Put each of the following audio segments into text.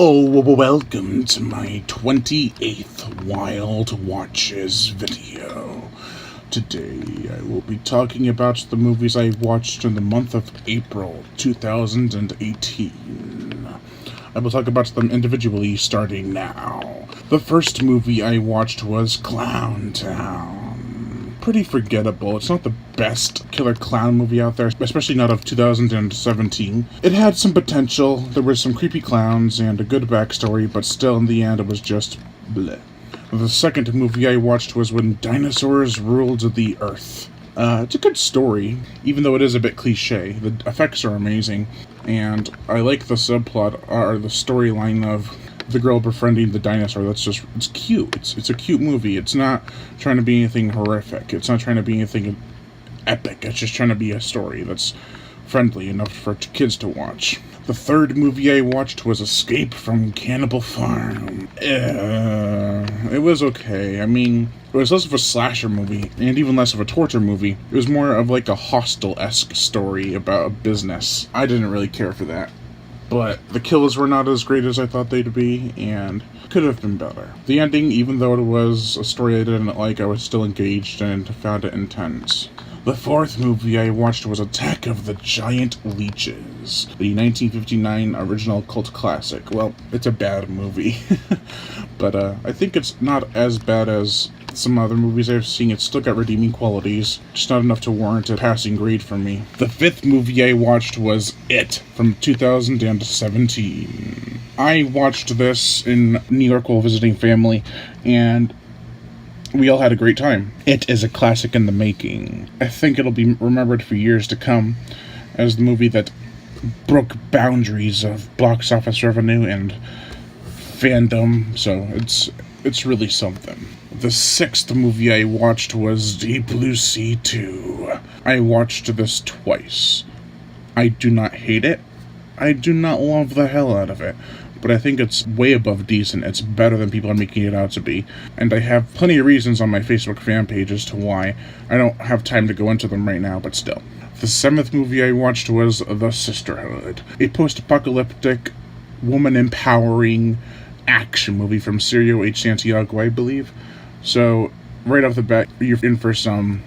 Oh, well, welcome to my 28th Wild Watches video. Today, I will be talking about the movies I watched in the month of April 2018. I will talk about them individually starting now. The first movie I watched was Clowntown. Pretty forgettable. It's not the best killer clown movie out there, especially not of 2017. It had some potential, there were some creepy clowns and a good backstory, but still in the end it was just bleh. The second movie I watched was When Dinosaurs Ruled the Earth. It's a good story, even though it is a bit cliche. The effects are amazing, and I like the subplot, or the storyline of the girl befriending the dinosaur. It's cute. It's a cute movie. It's not trying to be anything horrific. It's not trying to be anything epic. It's just trying to be a story that's friendly enough for kids to watch. The third movie I watched was Escape from Cannibal Farm. It was okay. I mean, it was less of a slasher movie, and even less of a torture movie. It was more of like a Hostel-esque story about a business. I didn't really care for that. But the kills were not as great as I thought they'd be, and could have been better. The ending, even though it was a story I didn't like, I was still engaged and found it intense. The fourth movie I watched was Attack of the Giant Leeches, the 1959 original cult classic. Well, it's a bad movie, but I think it's not as bad as some other movies I've seen. It's still got redeeming qualities, just not enough to warrant a passing grade from me. The fifth movie I watched was It, from 2017. I watched this in New York while visiting family, and we all had a great time. It is a classic in the making. I think it'll be remembered for years to come as the movie that broke boundaries of box office revenue and fandom, so it's really something. The sixth movie I watched was Deep Blue Sea 2. I watched this twice. I do not hate it. I do not love the hell out of it. But I think it's way above decent. It's better than people are making it out to be. And I have plenty of reasons on my Facebook fan page as to why. I don't have time to go into them right now, but still. The seventh movie I watched was The Sisterhood, a post-apocalyptic, woman-empowering action movie from Sergio H. Santiago, I believe. So, right off the bat, you're in for some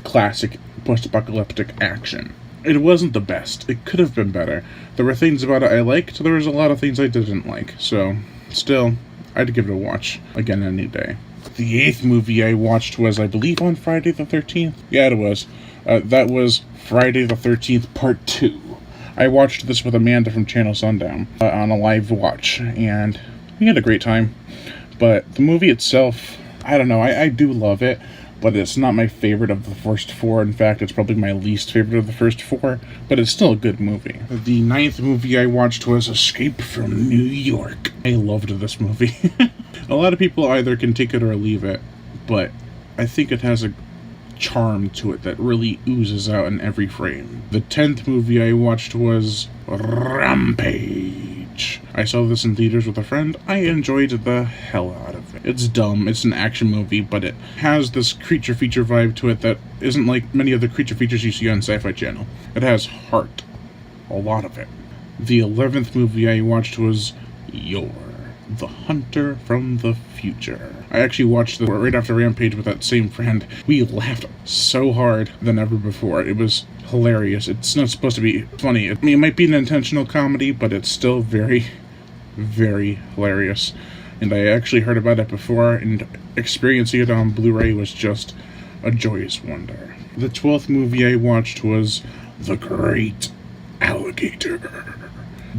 classic post-apocalyptic action. It wasn't the best. It could have been better. There were things about it I liked, there was a lot of things I didn't like. So, still, I'd give it a watch again any day. The eighth movie I watched was, I believe, on Friday the 13th? Yeah, it was. That was Friday the 13th Part 2. I watched this with Amanda from Channel Sundown on a live watch, and we had a great time. But the movie itself, I don't know, I do love it, but it's not my favorite of the first four. In fact, it's probably my least favorite of the first four, but it's still a good movie. The ninth movie I watched was Escape from New York. I loved this movie. A lot of people either can take it or leave it, but I think it has a charm to it that really oozes out in every frame. The 10th movie I watched was Rampage. I saw this in theaters with a friend. I enjoyed the hell out of it. It's dumb, it's an action movie, but it has this creature feature vibe to it that isn't like many of the creature features you see on Sci-Fi Channel. It has heart. A lot of it. The 11th movie I watched was Yor, the Hunter from the Future. I actually watched it right after Rampage with that same friend. We laughed so hard than ever before. It was hilarious. It's not supposed to be funny. I mean, it might be an intentional comedy, but it's still very, very hilarious. And I actually heard about it before, and experiencing it on Blu-ray was just a joyous wonder. The 12th movie I watched was The Great Alligator.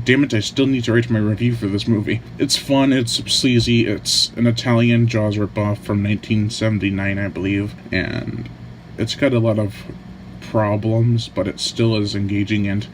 Damn it, I still need to write my review for this movie. It's fun, it's sleazy, it's an Italian Jaws ripoff from 1979, I believe, and it's got a lot of problems, but it still is engaging and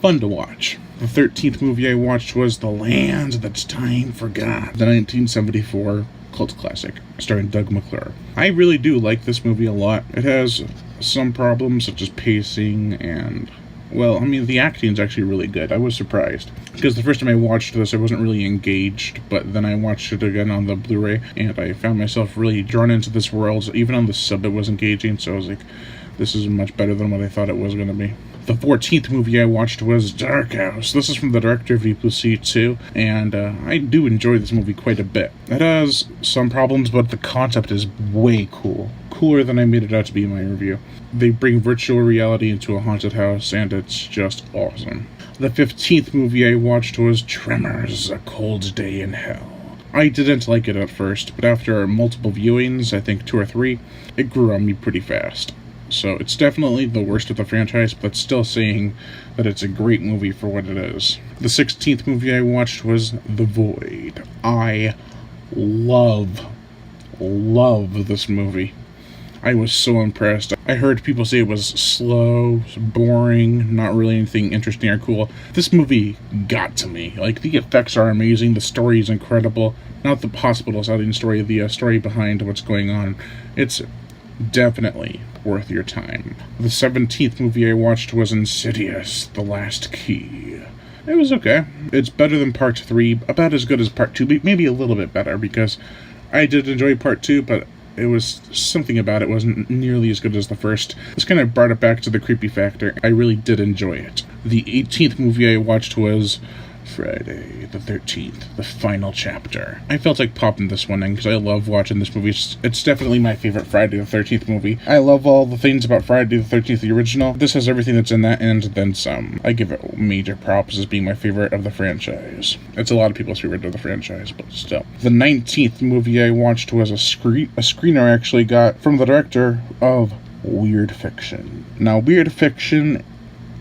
fun to watch. The 13th movie I watched was The Land That Time Forgot, the 1974 cult classic, starring Doug McClure. I really do like this movie a lot. It has some problems, such as pacing and, well, I mean, the acting's actually really good. I was surprised. Because the first time I watched this, I wasn't really engaged, but then I watched it again on the Blu-ray, and I found myself really drawn into this world. Even on the sub, it was engaging, so I was like, this is much better than what I thought it was going to be. The 14th movie I watched was Dark House. This is from the director of Deep Blue Sea 2, and I do enjoy this movie quite a bit. It has some problems, but the concept is way cool. Cooler than I made it out to be in my review. They bring virtual reality into a haunted house, and it's just awesome. The 15th movie I watched was Tremors, A Cold Day in Hell. I didn't like it at first, but after multiple viewings, I think 2 or 3, it grew on me pretty fast. So it's definitely the worst of the franchise, but still saying that it's a great movie for what it is. The 16th movie I watched was The Void. I love this movie. I was so impressed. I heard people say it was slow, boring, not really anything interesting or cool. This movie got to me. Like, the effects are amazing, the story is incredible. Not the hospital setting story, the story behind what's going on. It's definitely worth your time. The 17th movie I watched was Insidious, The Last Key. It was okay. It's better than Part 3, about as good as Part 2, maybe a little bit better, because I did enjoy Part 2, but it was something about it wasn't nearly as good as the first. This kind of brought it back to the creepy factor. I really did enjoy it. The 18th movie I watched was Friday the 13th, the final chapter. I felt like popping this one in because I love watching this movie. It's definitely my favorite Friday the 13th movie. I love all the things about Friday the 13th, the original. This has everything that's in that and then some. I give it major props as being my favorite of the franchise. It's a lot of people's favorite of the franchise, but still. The 19th movie I watched was a screener I actually got from the director of Weird Fiction. Now, Weird Fiction,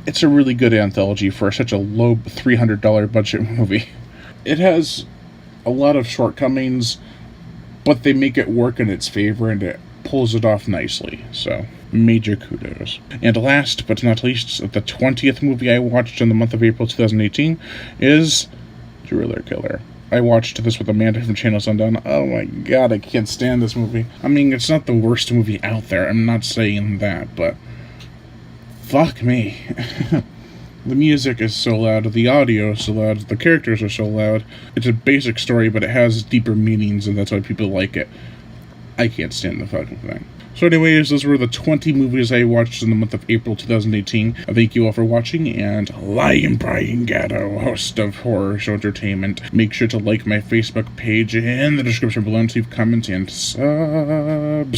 it's a really good anthology for such a low $300 budget movie. It has a lot of shortcomings, but they make it work in its favor and it pulls it off nicely. So, major kudos. And last but not least, the 20th movie I watched in the month of April 2018 is Driller Killer. I watched this with Amanda from Channel Sundown. Oh my god, I can't stand this movie. I mean, it's not the worst movie out there. I'm not saying that, but fuck me. The music is so loud, the audio is so loud, the characters are so loud. It's a basic story, but it has deeper meanings, and that's why people like it. I can't stand the fucking thing. So anyways, those were the 20 movies I watched in the month of April 2018. Thank you all for watching, and I am Brian Gatto, host of Horror Show Entertainment. Make sure to like my Facebook page in the description below and leave comments and subscribe.